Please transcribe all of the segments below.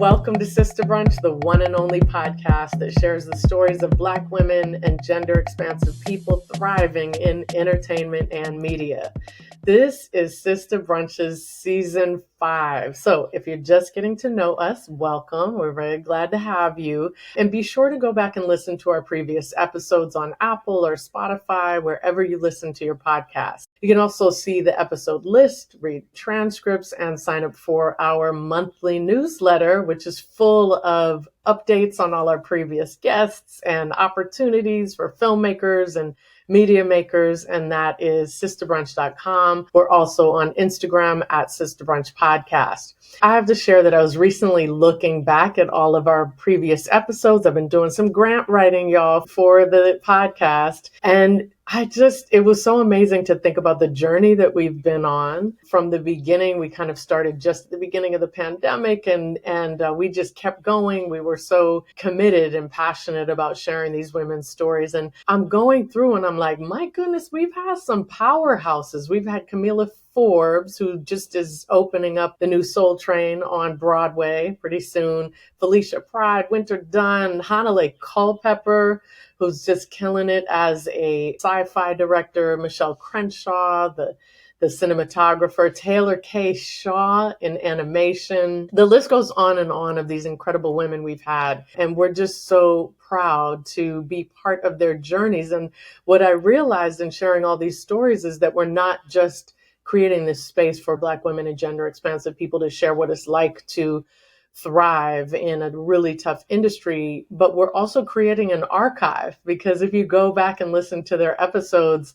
Welcome to Sista Brunch, the one and only podcast that shares the stories of Black women and gender expansive people thriving in entertainment and media. This is Sista Brunch's season 5. So if you're just getting to know us, welcome. We're very glad to have you. And be sure to go back and listen to our previous episodes on Apple or Spotify, wherever you listen to your podcast. You can also see the episode list, read transcripts, and sign up for our monthly newsletter, which is full of updates on all our previous guests and opportunities for filmmakers and media makers, and that is sistabrunch.com. We're also on Instagram at Sista Brunch Podcast. I have to share that I was recently looking back at all of our previous episodes. I've been doing some grant writing, y'all, for the podcast. And it was so amazing to think about the journey that we've been on from the beginning. We kind of started just at the beginning of the pandemic and we just kept going. We were so committed and passionate about sharing these women's stories. And I'm going through and I'm like, my goodness, we've had some powerhouses. We've had Camila Forbes, who just is opening up the new Soul Train on Broadway pretty soon. Felicia Pride, Winter Dunn, Hanalei Culpepper, who's just killing it as a sci-fi director, Michelle Crenshaw, the cinematographer, Taylor K. Shaw in animation. The list goes on and on of these incredible women we've had. And we're just so proud to be part of their journeys. And what I realized in sharing all these stories is that we're not just creating this space for Black women and gender expansive people to share what it's like to thrive in a really tough industry, but we're also creating an archive, because if you go back and listen to their episodes,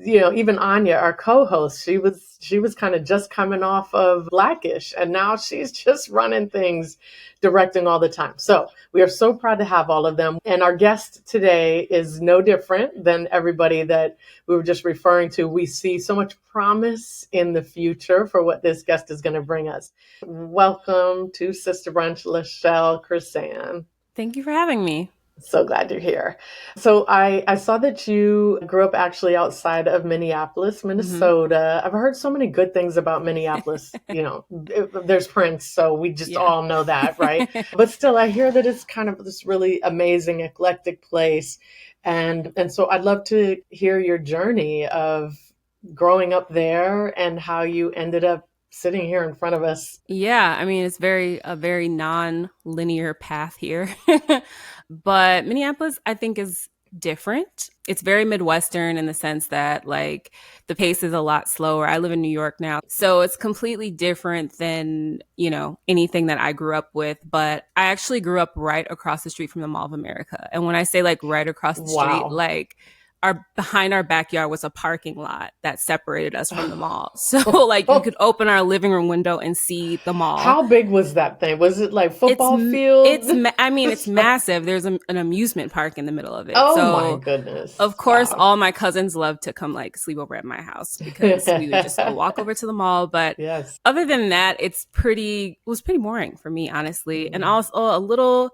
even Anya, our co-host, she was kind of just coming off of Blackish, and now she's just running things, directing all the time. So we are so proud to have all of them. And our guest today is no different than everybody that we were just referring to. We see so much promise in the future for what this guest is going to bring us. Welcome to Sista Brunch, LaChelle, Chrysanne. Thank you for having me. So glad you're here. So I saw that you grew up actually outside of Minneapolis, Minnesota. Mm-hmm. I've heard so many good things about Minneapolis. There's Prince, so we just all know that, right? But still, I hear that it's kind of this really amazing, eclectic place. And so I'd love to hear your journey of growing up there and how you ended up sitting here in front of us. Yeah, I mean, it's a very non-linear path here. But Minneapolis, I think, is different. It's very Midwestern in the sense that, like, the pace is a lot slower. I live in New York now, so it's completely different than, anything that I grew up with. But I actually grew up right across the street from the Mall of America. And when I say, like, right across the street, like, behind our backyard was a parking lot that separated us from the mall. So like you could open our living room window and see the mall. How big was that thing? Was it like football field? It's massive. There's an amusement park in the middle of it. Oh my goodness. Of course, all my cousins love to come like sleep over at my house because we would just go walk over to the mall. But other than that, it was pretty boring for me, honestly. Mm-hmm. And also a little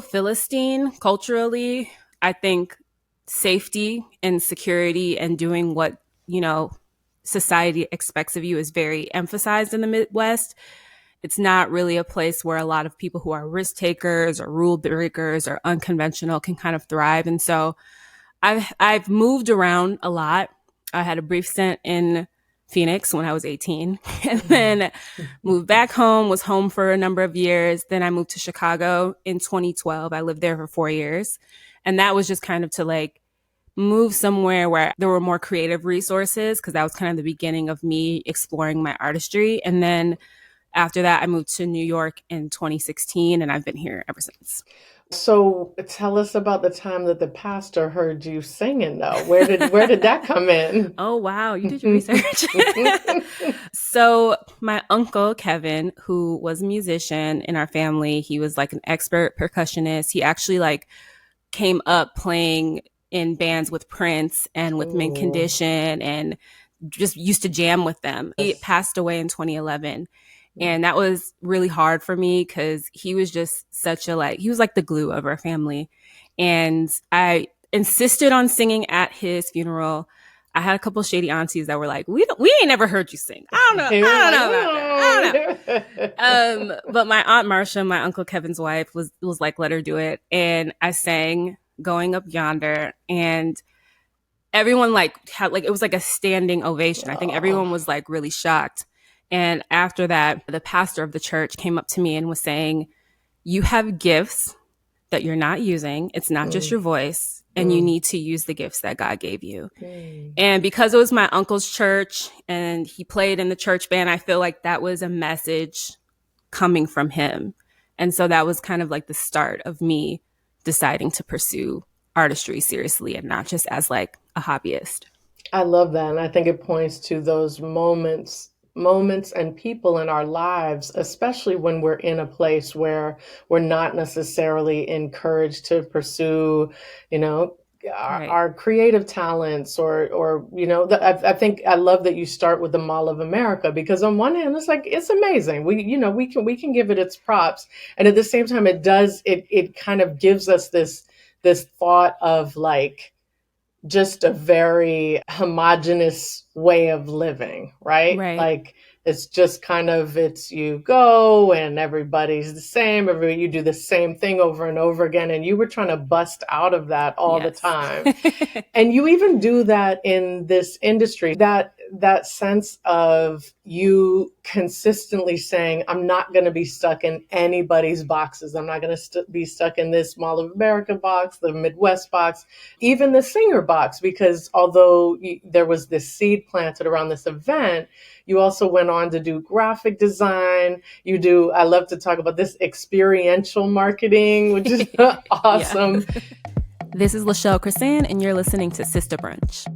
Philistine culturally. I think safety and security and doing what, society expects of you is very emphasized in the Midwest. It's not really a place where a lot of people who are risk takers or rule breakers or unconventional can kind of thrive. And so I've moved around a lot. I had a brief stint in Phoenix when I was 18 and then moved back home, was home for a number of years. Then I moved to Chicago in 2012. I lived there for 4 years. And that was just kind of to like move somewhere where there were more creative resources, because that was kind of the beginning of me exploring my artistry. And then after that, I moved to New York in 2016, and I've been here ever since. So tell us about the time that the pastor heard you singing, though. Where did that come in? Oh, wow. You did your research. So my uncle, Kevin, who was a musician in our family, he was like an expert percussionist. He actually like came up playing in bands with Prince and with Mint Condition and just used to jam with them. He passed away in 2011. And that was really hard for me because he was just he was like the glue of our family. And I insisted on singing at his funeral. I had a couple shady aunties that were like, we ain't never heard you sing. I don't know about that. I don't know. But my Aunt Marcia, my Uncle Kevin's wife, was like, let her do it. And I sang Going Up Yonder, and everyone had it was like a standing ovation. I think everyone was like really shocked. And after that, the pastor of the church came up to me and was saying, you have gifts that you're not using. It's not just your voice, and you need to use the gifts that God gave you. And because it was my uncle's church and he played in the church band, I feel like that was a message coming from him. And so that was kind of like the start of me deciding to pursue artistry seriously and not just as like a hobbyist. I love that. And I think it points to those moments and people in our lives, especially when we're in a place where we're not necessarily encouraged to pursue, our creative talents or I think I love that you start with the Mall of America, because on one hand it's like, it's amazing. We can give it its props. And at the same time, it kind of gives us this thought of like, just a very homogenous way of living, right? Like it's just kind of, you go and everybody's the same. You do the same thing over and over again. And you were trying to bust out of that all the time. And you even do that in this industry, that sense of you consistently saying, I'm not going to be stuck in anybody's boxes. I'm not going to be stuck in this Mall of America box, the Midwest box, even the singer box, because although there was this seed planted around this event, you also went on to do graphic design. I love to talk about this experiential marketing, which is awesome. This is LaChelle Chrysanne, and you're listening to Sista Brunch.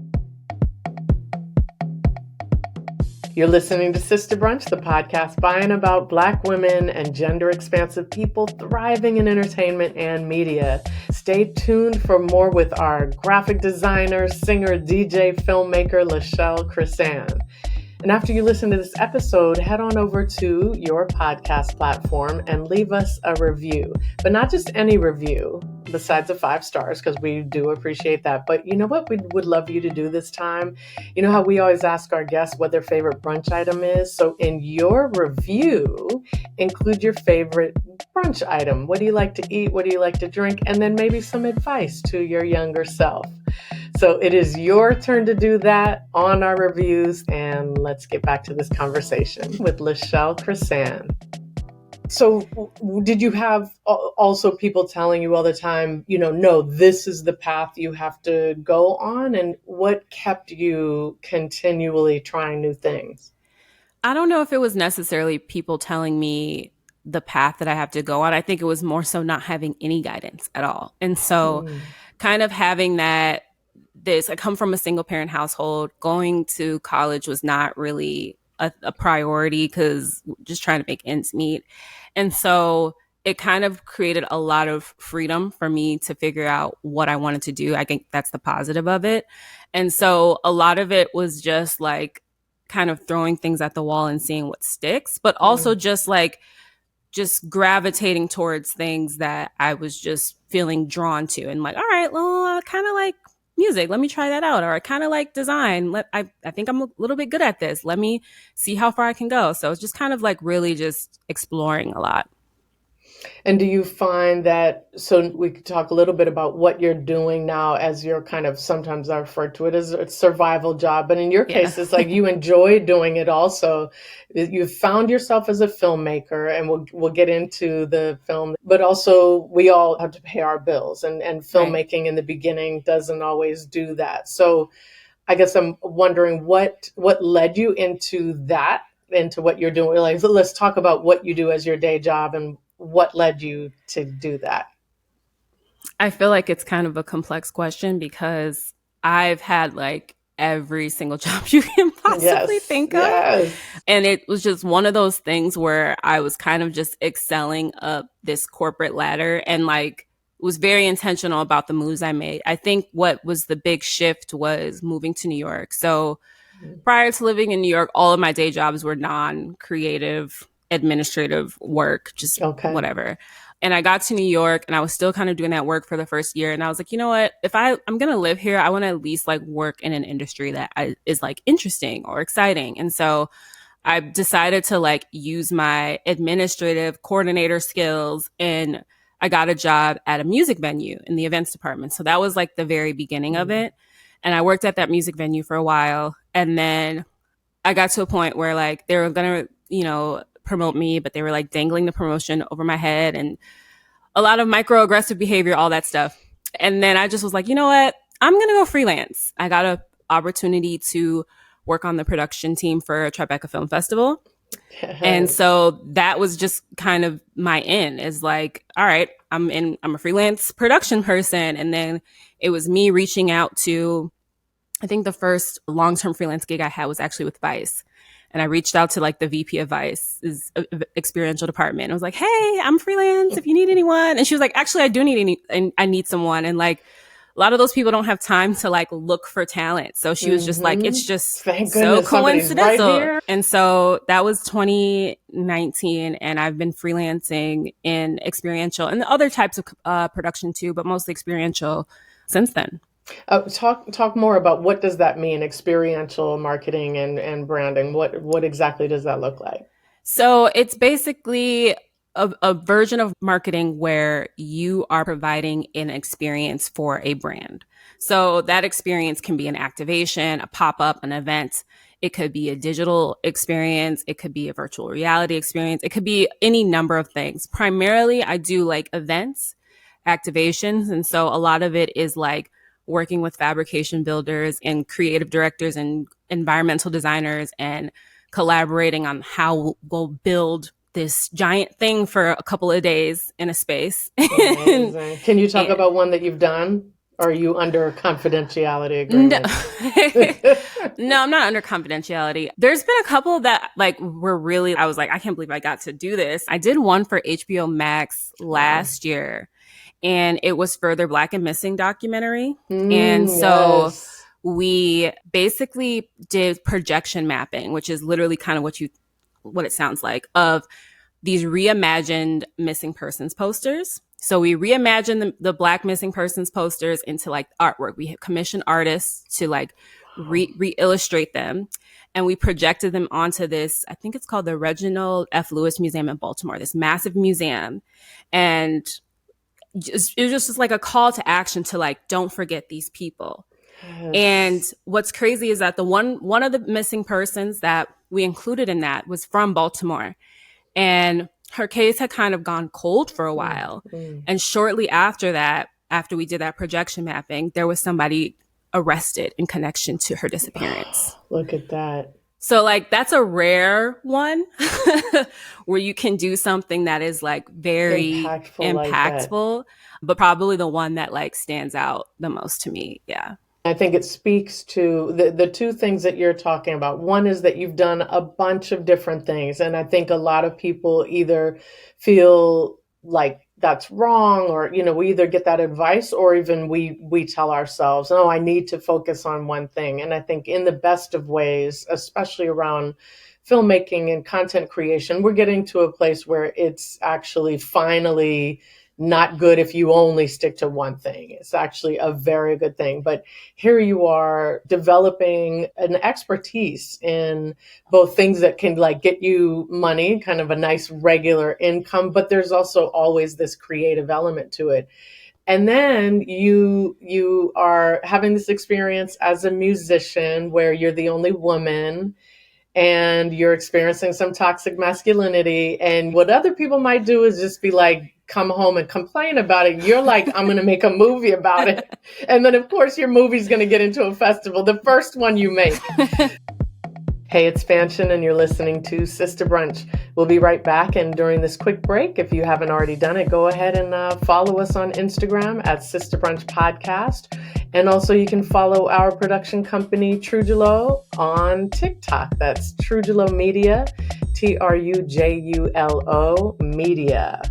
You're listening to Sista Brunch, the podcast by and about Black women and gender-expansive people thriving in entertainment and media. Stay tuned for more with our graphic designer, singer, DJ, filmmaker, LaChelle Chrysanne. And after you listen to this episode, head on over to your podcast platform and leave us a review. But not just any review, besides the 5 stars, because we do appreciate that. But you know what we would love you to do this time? You know how we always ask our guests what their favorite brunch item is? So in your review, include your favorite brunch item. What do you like to eat? What do you like to drink? And then maybe some advice to your younger self. So it is your turn to do that on our reviews, and let's get back to this conversation with LaChelle Chrysanne. So did you have also people telling you all the time, no, this is the path you have to go on? And what kept you continually trying new things? I don't know if it was necessarily people telling me the path that I have to go on. I think it was more so not having any guidance at all. And so kind of having that, I come from a single parent household. Going to college was not really a priority because just trying to make ends meet. And so it kind of created a lot of freedom for me to figure out what I wanted to do. I think that's the positive of it. And so a lot of it was just like kind of throwing things at the wall and seeing what sticks, but also just gravitating towards things that I was just feeling drawn to, and like, all right, well, I kind of like music. Let me try that out. Or I kind of like design. I think I'm a little bit good at this. Let me see how far I can go. So it's just kind of like really just exploring a lot. And do you find that, so we could talk a little bit about what you're doing now as your kind of, sometimes I refer to it as a survival job, but in your case, it's like you enjoy doing it also. You've found yourself as a filmmaker, and we'll get into the film, but also we all have to pay our bills, and filmmaking in the beginning doesn't always do that. So I guess I'm wondering what led you into that, into what you're doing. Like, let's talk about what you do as your day job and what led you to do that. I feel like it's kind of a complex question because I've had like every single job you can possibly think of. And it was just one of those things where I was kind of just excelling up this corporate ladder, and like was very intentional about the moves I made. I think what was the big shift was moving to New York. So prior to living in New York, all of my day jobs were non-creative, administrative work, just whatever. And I got to New York and I was still kind of doing that work for the first year. And I was like, you know what? If I'm going to live here, I want to at least like work in an industry that is like interesting or exciting. And so I decided to like use my administrative coordinator skills, and I got a job at a music venue in the events department. So that was like the very beginning of it. And I worked at that music venue for a while. And then I got to a point where like they were going to, you know, promote me, but they were like dangling the promotion over my head and a lot of microaggressive behavior, all that stuff. And then I just was like, you know what? I'm going to go freelance. I got an opportunity to work on the production team for Tribeca Film Festival. Yes. And so that was just kind of my in, is like, all right, I'm a freelance production person. And then it was me reaching out to, I think the first long-term freelance gig I had was actually with Vice. And I reached out to like the VP of Vice's experiential department. I was like, hey, I'm freelance if you need anyone. And she was like, actually, I do I need someone. And like, a lot of those people don't have time to like look for talent. So she was just like, it's just so coincidental. Right, and so that was 2019. And I've been freelancing in experiential and the other types of production too, but mostly experiential since then. Talk more about what does that mean, experiential marketing and branding. What exactly does that look like? So it's basically a version of marketing where you are providing an experience for a brand. So that experience can be an activation, a pop-up, an event. It could be a digital experience. It could be a virtual reality experience. It could be any number of things. Primarily, I do like events, activations. And so a lot of it is like working with fabrication builders and creative directors and environmental designers and collaborating on how we'll build this giant thing for a couple of days in a space. Can you talk about one that you've done? Or are you under confidentiality agreement? No, I'm not under confidentiality. There's been a couple that like were really, I was like, I can't believe I got to do this. I did one for HBO Max last year. And it was for their Black and Missing documentary. And so we basically did projection mapping, which is literally kind of what it sounds like, of these reimagined missing persons posters. So we reimagined the Black missing persons posters into like artwork. We commissioned artists to like re-illustrate them. And we projected them onto this, I think it's called the Reginald F. Lewis Museum in Baltimore, this massive museum. And it was just like a call to action to like, don't forget these people. Yes. And what's crazy is that one of the missing persons that we included in that was from Baltimore, and her case had kind of gone cold for a while. And shortly after that, after we did that projection mapping, there was somebody arrested in connection to her disappearance. Look at that. So like, that's a rare one where you can do something that is like very impactful, like, but probably the one that like stands out the most to me. Yeah. I think it speaks to the two things that you're talking about. One is that you've done a bunch of different things. And I think a lot of people either feel like that's wrong, or, you know, we either get that advice or even we tell ourselves, oh, I need to focus on one thing. And I think in the best of ways, especially around filmmaking and content creation, we're getting to a place where it's actually finally not good if you only stick to one thing. It's actually a very good thing. But here you are developing an expertise in both things that can like get you money, kind of a nice regular income, but there's also always this creative element to it. And then you are having this experience as a musician where you're the only woman and you're experiencing some toxic masculinity. And what other people might do is just be like, come home and complain about it. You're like, I'm going to make a movie about it. And then, of course, your movie's going to get into a festival, the first one you make. Hey, it's Fanshin, and you're listening to Sista Brunch. We'll be right back. And during this quick break, if you haven't already done it, go ahead and follow us on Instagram at Sista Brunch Podcast. And also you can follow our production company, Trujulo, on TikTok. That's Trujulo Media, Trujulo Media.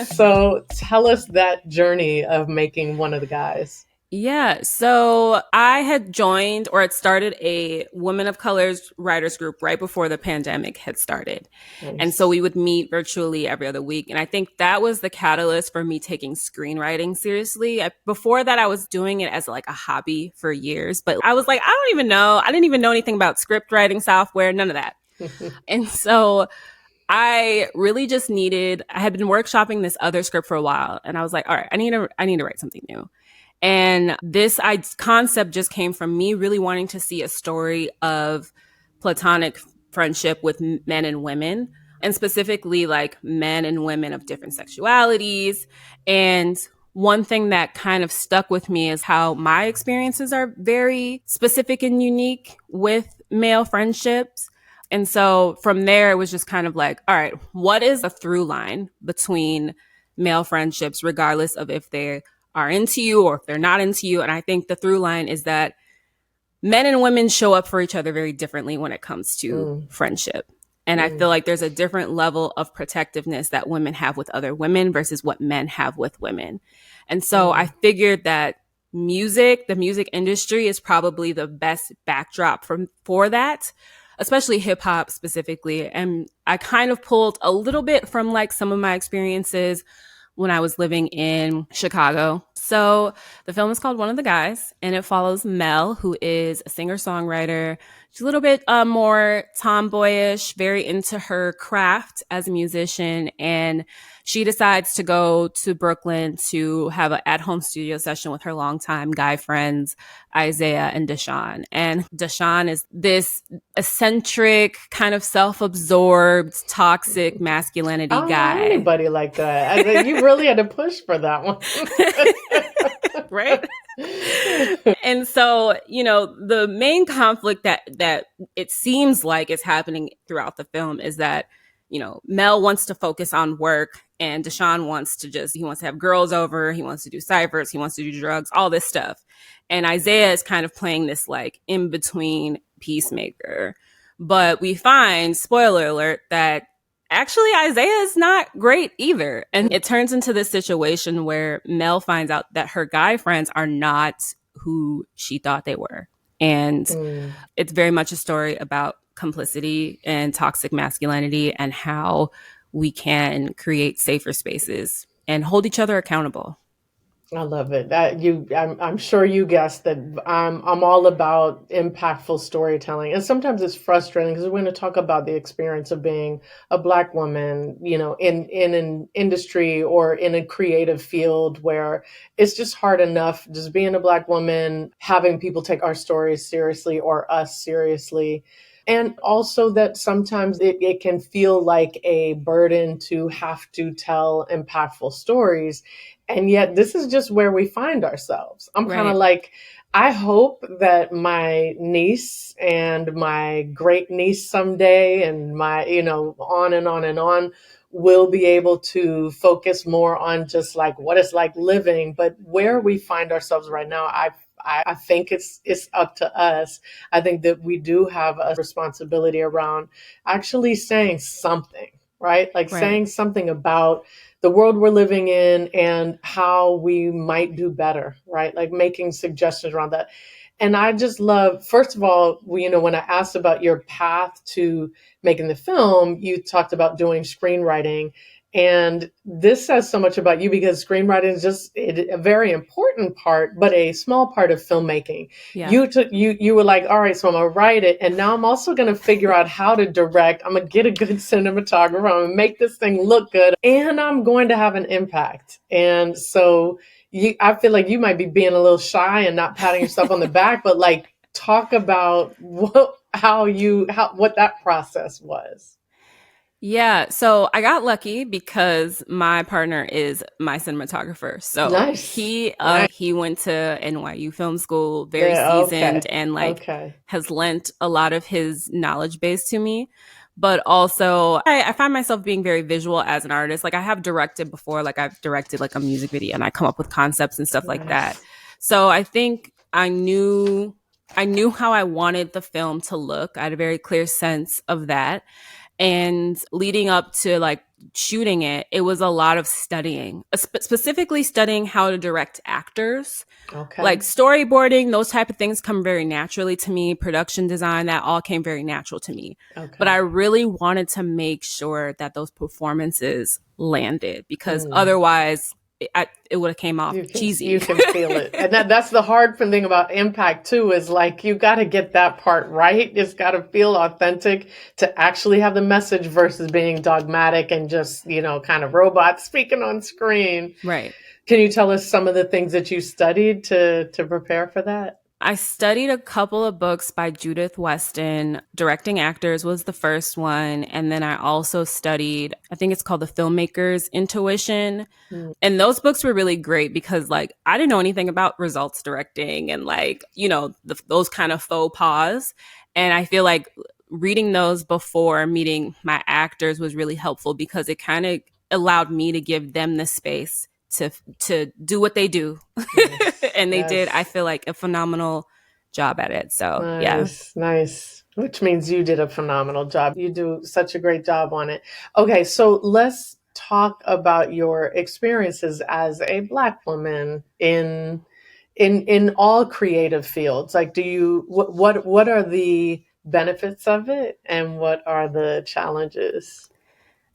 So tell us that journey of making One of the Guys. Yeah, so I had joined or had started a Women of Colors writers group right before the pandemic had started. And so Nice. we would meet virtually every other week. And I think that was the catalyst for me taking screenwriting seriously. Before that, I was doing it as like a hobby for years, but I was like, I don't even know. I didn't even know anything about script writing software, none of that. And so I really just I had been workshopping this other script for a while. And I was like, all right, I need to write something new. And this concept just came from me really wanting to see a story of platonic friendship with men and women, and specifically like men and women of different sexualities. And one thing that kind of stuck with me is how my experiences are very specific and unique with male friendships. And so from there, it was just kind of like, all right, what is a through line between male friendships, regardless of if they are into you or if they're not into you? And I think the through line is that men and women show up for each other very differently when it comes to Mm, friendship. And I mm, feel like there's a different level of protectiveness that women have with other women versus what men have with women. And so I mm. figured that the music industry is probably the best backdrop for that, especially hip hop specifically. And I kind of pulled a little bit from like some of my experiences when I was living in Chicago. So the film is called One of the Guys, and it follows Mel, who is a singer songwriter. She's a little bit more tomboyish, very into her craft as a musician, and she decides to go to Brooklyn to have an at-home studio session with her longtime guy friends, Isaiah and Deshaun. And Deshaun is this eccentric, kind of self-absorbed, toxic I masculinity don't know guy. anybody like that. I think you really had to push for that one. Right? And so, the main conflict that it seems like is happening throughout the film is that, Mel wants to focus on work and Deshaun he wants to have girls over, he wants to do ciphers, he wants to do drugs, all this stuff. And Isaiah is kind of playing this like in between peacemaker. But we find, spoiler alert, that actually Isaiah is not great either. And it turns into this situation where Mel finds out that her guy friends are not who she thought they were. And Mm. it's very much a story about complicity and toxic masculinity and how we can create safer spaces and hold each other accountable. I love it. I'm sure you guessed that I'm all about impactful storytelling, and sometimes it's frustrating because we're going to talk about the experience of being a Black woman, in an industry or in a creative field where it's just hard enough just being a Black woman, having people take our stories seriously or us seriously. And also that sometimes it can feel like a burden to have to tell impactful stories. And yet, this is just where we find ourselves. I'm kind of Right. like, I hope that my niece and my great niece someday, and on and on and on, will be able to focus more on just like what it's like living. But where we find ourselves right now, I think it's up to us. I think that we do have a responsibility around actually saying something, right? Like Right. saying something about the world we're living in and how we might do better, right? Like making suggestions around that. And I just love, first of all, when I asked about your path to making the film, you talked about doing screenwriting. And this says so much about you because screenwriting is just a very important part, but a small part of filmmaking. Yeah. You were like, all right, so I'm gonna write it, and now I'm also gonna figure out how to direct. I'm gonna get a good cinematographer. I'm gonna make this thing look good, and I'm going to have an impact. And so I feel like you might be being a little shy and not patting yourself on the back, but like talk about what that process was. Yeah, so I got lucky because my partner is my cinematographer. So Nice. Nice. he went to NYU Film School, very Yeah. seasoned, Okay. and like Okay. has lent a lot of his knowledge base to me. But also, I find myself being very visual as an artist. Like I have directed before, like I've directed like a music video, and I come up with concepts and stuff like that. Nice. So I think I knew how I wanted the film to look. I had a very clear sense of that. And leading up to like shooting it, it was a lot of studying, specifically studying how to direct actors. Okay. Like storyboarding, those type of things come very naturally to me. Production design, that all came very natural to me. But I Okay. really wanted to make sure that those performances landed, because Mm. otherwise it would have came off You cheesy. can feel it. And that's the hard thing about impact too, is like you got to get that part right. It's got to feel authentic to actually have the message versus being dogmatic and just, kind of robot speaking on screen. Right. Can you tell us some of the things that you studied to prepare for that? I studied a couple of books by Judith Weston. Directing Actors was the first one. And then I also studied, I think it's called The Filmmaker's Intuition. Mm. And those books were really great because like I didn't know anything about results directing and like, those kind of faux pas. And I feel like reading those before meeting my actors was really helpful because it kind of allowed me to give them the space to do what they do. Yes. And they did, I Yes. feel like, a phenomenal job at it. So yeah. Nice, nice. Which means you did a phenomenal job. You do such a great job on it. Okay, so let's talk about your experiences as a Black woman in all creative fields. Like, what are the benefits of it, and what are the challenges?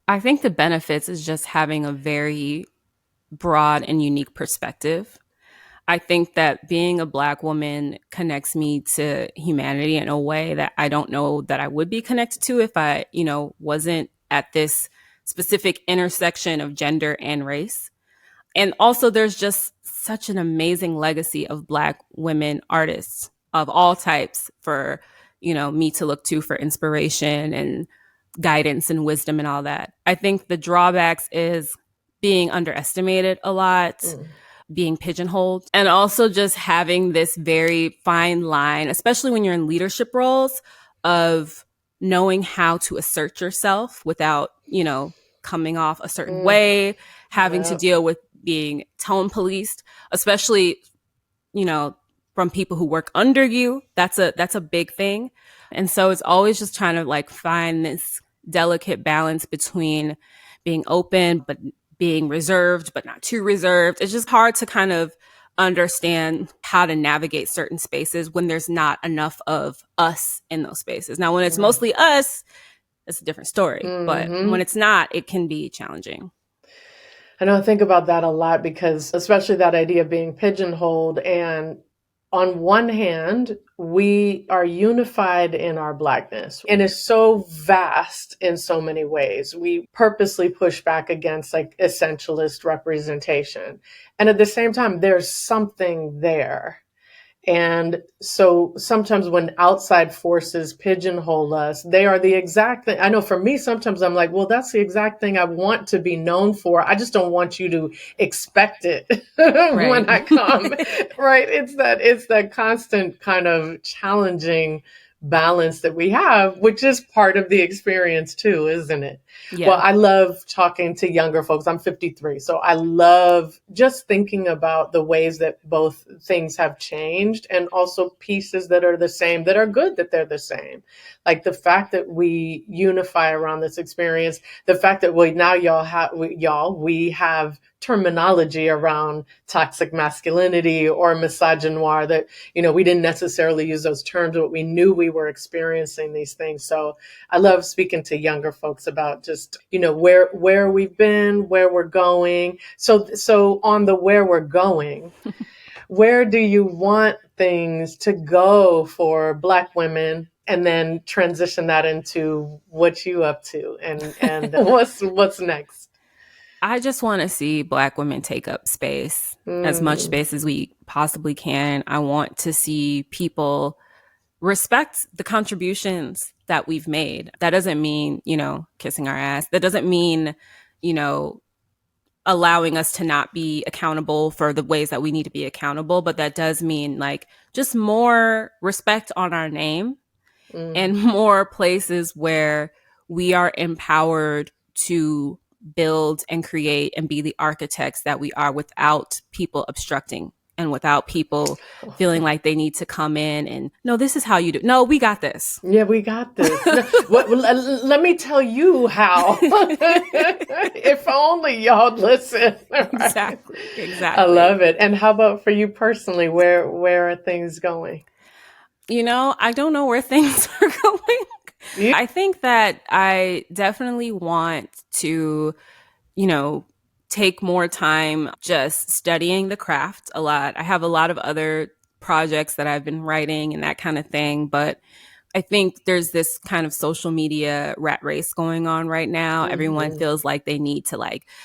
I think the benefits is just having a very broad and unique perspective. I think that being a Black woman connects me to humanity in a way that I don't know that I would be connected to if I, wasn't at this specific intersection of gender and race. And also, there's just such an amazing legacy of Black women artists of all types for, me to look to for inspiration and guidance and wisdom and all that. I think the drawbacks is being underestimated a lot, Mm. being pigeonholed, and also just having this very fine line, especially when you're in leadership roles, of knowing how to assert yourself without, coming off a certain Mm. way, having to Yeah. deal with being tone policed, especially, you know, from people who work under you. That's a big thing. And so it's always just trying to like find this delicate balance between being open, but being reserved, but not too reserved. It's just hard to kind of understand how to navigate certain spaces when there's not enough of us in those spaces. Now, when it's Mm. mostly us, it's a different story. But Hmm. when it's not, it can be challenging. I know I think about that a lot because, especially that idea of being pigeonholed. And on one hand, we are unified in our Blackness and it's so vast in so many ways. We purposely push back against like essentialist representation. And at the same time, there's something there. And so sometimes when outside forces pigeonhole us, they are the exact thing. I know for me, sometimes I'm like, well, that's the exact thing I want to be known for. I just don't want you to expect it Right. when I come. Right. It's that constant kind of challenging balance that we have, which is part of the experience too, isn't it? Well, Yeah. I love talking to younger folks. I'm 53. So I love just thinking about the ways that both things have changed and also pieces that are the same, that are good that they're the same. Like the fact that we unify around this experience, the fact that we have terminology around toxic masculinity or misogynoir that, we didn't necessarily use those terms, but we knew we were experiencing these things. So I love speaking to younger folks about just, where we've been, where we're going. So on the where we're going, where do you want things to go for Black women? And then transition that into what you up to and what's next. I just want to see Black women take up space, as much Mm. space as we possibly can. I want to see people respect the contributions that we've made. That doesn't mean, kissing our ass. That doesn't mean, you know, allowing us to not be accountable for the ways that we need to be accountable. But that does mean like just more respect on our name Mm. and more places where we are empowered to build and create and be the architects that we are without people obstructing and without people feeling like they need to come in and, no, this is how you do. No, we got this. Yeah, we got this. Let me tell you how. If only y'all listen. Right? Exactly. I love it. And how about for you personally? Where are things going? I don't know where things are going. Yeah. I think that I definitely want to, take more time just studying the craft a lot. I have a lot of other projects that I've been writing and that kind of thing, but I think there's this kind of social media rat race going on right now. Mm-hmm. Everyone feels like they need to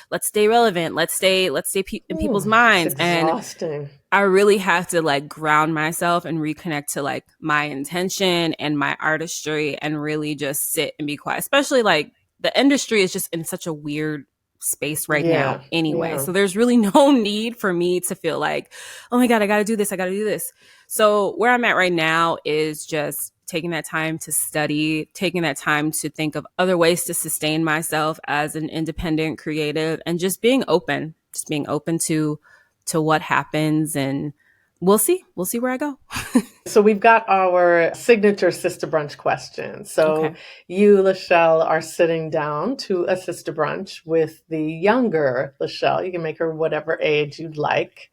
let's stay relevant. Let's stay in people's minds. It's exhausting. And I really have to ground myself and reconnect to my intention and my artistry and really just sit and be quiet. Especially the industry is just in such a weird space right now anyway. Yeah. So there's really no need for me to feel like, oh my God, I got to do this. I got to do this. So where I'm at right now is just taking that time to study, taking that time to think of other ways to sustain myself as an independent creative, and just being open to what happens, and we'll see where I go. So we've got our signature Sista Brunch question. So you, LaChelle, are sitting down to a Sista Brunch with the younger LaChelle. You can make her whatever age you'd like.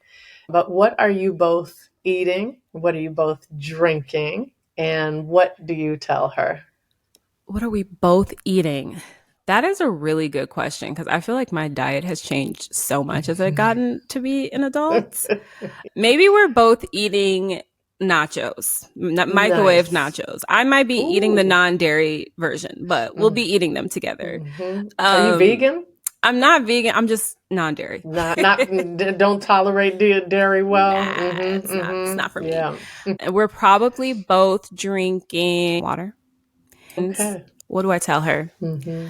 But what are you both eating? What are you both drinking? And what do you tell her? What are we both eating? That is a really good question, because I feel like my diet has changed so much as I've gotten to be an adult. Maybe we're both eating nachos, microwave nachos. I might be eating the non-dairy version, but we'll be eating them together. Mm-hmm. Are you vegan? I'm not vegan. I'm just non-dairy. Not don't tolerate dairy well. Nah, it's not for me. Yeah. We're probably both drinking water. Okay. What do I tell her? Mm-hmm.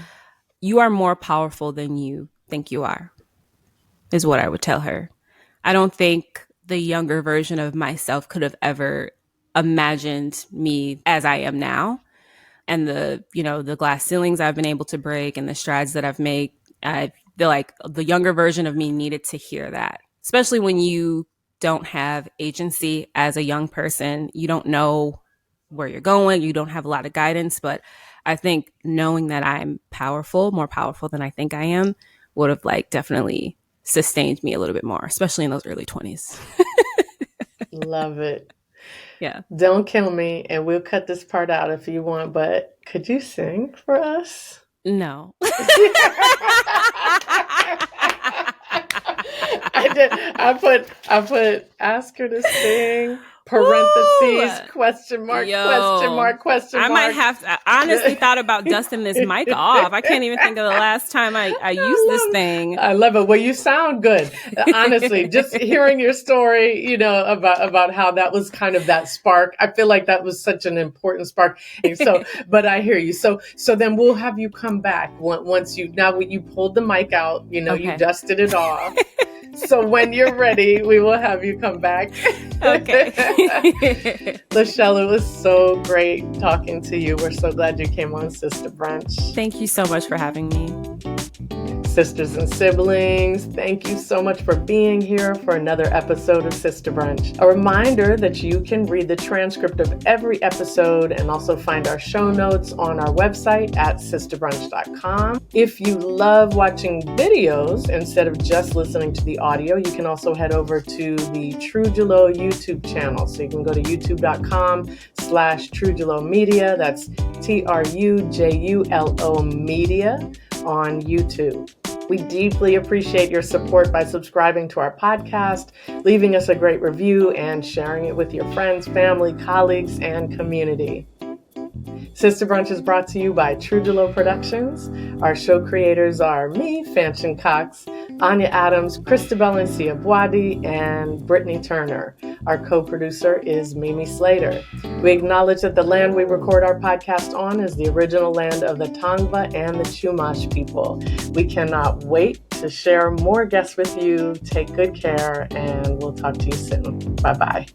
You are more powerful than you think you are, is what I would tell her. I don't think the younger version of myself could have ever imagined me as I am now. And the glass ceilings I've been able to break and the strides that I've made, I feel like the younger version of me needed to hear that, especially when you don't have agency as a young person. You don't know where you're going. You don't have a lot of guidance. But I think knowing that I'm more powerful than I think I am, would have definitely sustained me a little bit more, especially in those early 20s. Love it. Yeah. Don't kill me, and we'll cut this part out if you want, but could you sing for us? No. I did. I put ask her to sing. Parentheses, question mark. I might have to, I honestly thought about dusting this mic off. I can't even think of the last time I used this thing. I love it. Well, you sound good. Honestly, just hearing your story, about how that was kind of that spark. I feel like that was such an important spark. So, but I hear you. So then we'll have you come back once you pulled the mic out, you dusted it off. So when you're ready, we will have you come back. Okay. LaChelle, it was so great talking to you. We're so glad you came on Sista Brunch. Thank you so much for having me. Sisters and siblings, thank you so much for being here for another episode of Sista Brunch. A reminder that you can read the transcript of every episode and also find our show notes on our website at sistabrunch.com. If you love watching videos instead of just listening to the audio, you can also head over to the Trujulo YouTube channel. So you can go to youtube.com/Trujulo Media. That's TRUJULO Media on YouTube. We deeply appreciate your support by subscribing to our podcast, leaving us a great review, and sharing it with your friends, family, colleagues, and community. Sista Brunch is brought to you by Trujulo Productions. Our show creators are me, Fanchon Cox, Anya Adams, Christabel Ncia Boadi, and Brittany Turner. Our co-producer is Mimi Slater. We acknowledge that the land we record our podcast on is the original land of the Tongva and the Chumash people. We cannot wait to share more guests with you. Take good care, and we'll talk to you soon. Bye-bye.